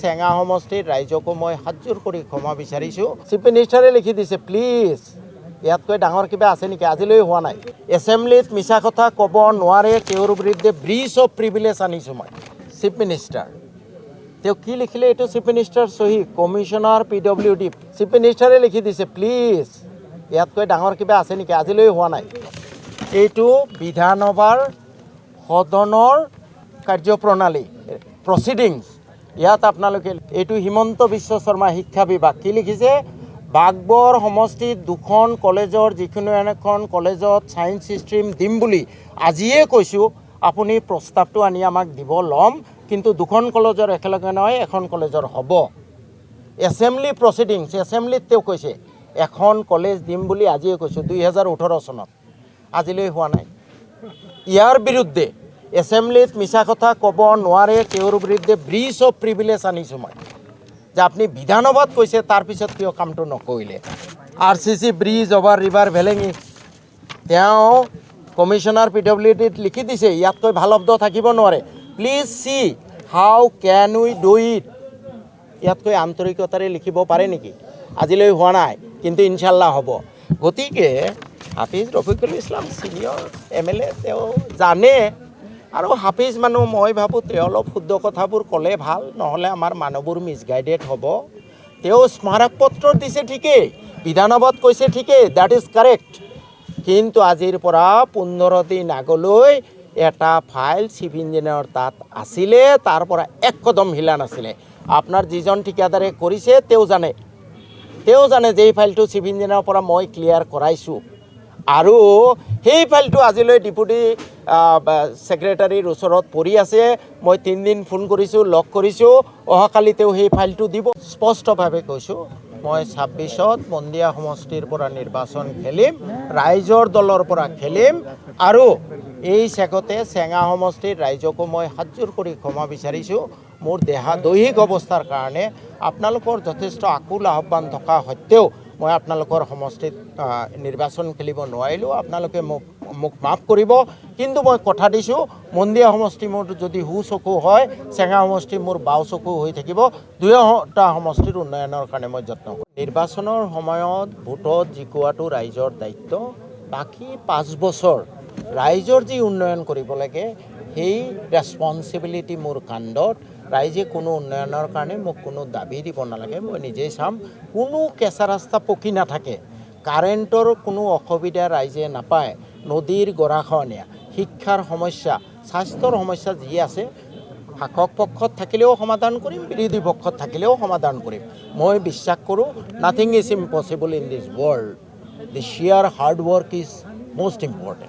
চেঙা সমষ্টিৰ ৰাইজকো মই হাতযোৰ কৰি ক্ষমা বিচাৰিছোঁ। চিফ মিনিষ্টাৰে লিখি দিছে, প্লিজ ইয়াতকৈ ডাঙৰ কিবা আছে নেকি? আজিলৈ হোৱা নাই। এছেম্বলিত মিছা কথা ক'ব নোৱাৰে, তেওঁৰ বিৰুদ্ধে ব্ৰিজ অফ প্ৰিভিলেজ আনিছোঁ মই। চিফ মিনিষ্টাৰ তেওঁ কি লিখিলে? এইটো চিফ মিনিষ্টাৰ চহী, কমিশ্যনাৰ PWD। চিফ মিনিষ্টাৰে লিখি দিছে, প্লিজ ইয়াতকৈ ডাঙৰ কিবা আছে নেকি? আজিলৈ হোৱা নাই। এইটো বিধানসভাৰ সদনৰ কাৰ্যপ্ৰণালী, প্ৰচিডিংছ। ইয়াত আপোনালোকে এইটো হিমন্ত বিশ্ব শৰ্মা শিক্ষা বিভাগ কি লিখিছে? বাগবৰ সমষ্টিত দুখন কলেজৰ যিকোনো এখন কলেজত ছায়েন্স ষ্ট্ৰীম দিম বুলি আজিয়ে কৈছোঁ। আপুনি প্ৰস্তাৱটো আনি আমাক দিব, ল'ম, কিন্তু দুখন কলেজৰ একেলগে নহয়, এখন কলেজৰ হ'ব। এছেম্বলি প্ৰচিডিংছ, এছেম্বলিত তেওঁ কৈছে এখন কলেজ দিম বুলি আজিয়ে কৈছোঁ, 2018 চনত। আজিলৈ হোৱা নাই। ইয়াৰ বিৰুদ্ধে এছেম্বলিত মিছা কথা ক'ব নোৱাৰে, তেওঁৰ বিৰুদ্ধে ব্ৰিজ অফ প্ৰিভিলেজ আনিছোঁ মই। যে আপুনি বিধানসভাত কৈছে, তাৰপিছত কিয় কামটো নকৰিলে? RCC ব্ৰিজ অভাৰ ৰিভাৰ ভেলেঙি, তেওঁ কমিশ্যনাৰ PWDত লিখি দিছে, ইয়াতকৈ ভাল শব্দ থাকিব নোৱাৰে। Please see how can we do it. ইয়াতকৈ আন্তৰিকতাৰে লিখিব পাৰে নেকি? আজিলৈ হোৱা নাই, কিন্তু ইনশাল্লাহ হ'ব। গতিকে হাফিজ ৰফিকুল ইছলাম ছিনিয়ৰ MLA, তেওঁ জানে। আৰু হাফিজ মানুহ, মই ভাবোঁ তেওঁ অলপ শুদ্ধ কথাবোৰ ক'লে ভাল, নহ'লে আমাৰ মানুহবোৰ মিছগাইডেড হ'ব। তেওঁ স্মাৰক পত্ৰ দিছে ঠিকেই, বিধানসভাত কৈছে ঠিকেই, দ্যাট ইজ কাৰেক্ট। কিন্তু আজিৰ পৰা 15 দিন আগলৈ এটা ফাইল চিফ ইঞ্জিনিয়াৰৰ তাত আছিলে, তাৰ পৰা এক কদম হিলা নাছিলে। আপোনাৰ যিজন ঠিকাদাৰে কৰিছে তেওঁ জানে যে এই ফাইলটো চিফ ইঞ্জিনিয়াৰৰ পৰা মই ক্লিয়াৰ কৰাইছোঁ। আৰু সেই ফাইলটো আজিলৈ ডেপুটি ছেক্ৰেটাৰীৰ ওচৰত পৰি আছে। মই 3 দিন ফোন কৰিছোঁ, লগ কৰিছোঁ, অহাকালি তেওঁ সেই ফাইলটো দিব। স্পষ্টভাৱে কৈছোঁ, মই 26ত মন্দিয়া সমষ্টিৰ পৰা নিৰ্বাচন খেলিম, ৰাইজৰ দলৰ পৰা খেলিম। আৰু এই চেগতে চেঙা সমষ্টিৰ ৰাইজকো মই হাতযোৰ কৰি ক্ষমা বিচাৰিছোঁ। মোৰ দৈহিক অৱস্থাৰ কাৰণে আপোনালোকৰ যথেষ্ট আকুল আহ্বান থকা সত্ত্বেও মই আপোনালোকৰ সমষ্টিত নিৰ্বাচন খেলিব নোৱাৰিলোঁ। আপোনালোকে মোক মাফ কৰিব। কিন্তু মই কথা দিছোঁ, মন্দিয়া সমষ্টি মোৰ যদি সু চকু হয়, চেঙা সমষ্টি মোৰ বাও চকু হৈ থাকিব। দুয়োটা সমষ্টিৰ উন্নয়নৰ কাৰণে মই যত্ন কৰিম। নিৰ্বাচনৰ সময়ত ভোটত জিকোৱাটো ৰাইজৰ দায়িত্ব। বাকী 5 বছৰ ৰাইজৰ যি উন্নয়ন কৰিব লাগে, সেই ৰেছপনচিবিলিটি মোৰ কান্ধত। ৰাইজে কোনো উন্নয়নৰ কাৰণে মোক কোনো দাবী দিব নালাগে, মই নিজেই চাম। কোনো কেঁচা ৰাস্তা পকী নাথাকে, কাৰেণ্টৰ কোনো অসুবিধা ৰাইজে নাপায়, নদীৰ গৰাখহনীয়া, শিক্ষাৰ সমস্যা, স্বাস্থ্যৰ সমস্যা যি আছে, শাসক পক্ষত থাকিলেও সমাধান কৰিম, বিৰোধী পক্ষত থাকিলেও সমাধান কৰিম। মই বিশ্বাস কৰোঁ, nothing is impossible in this world. The share hard work is most important.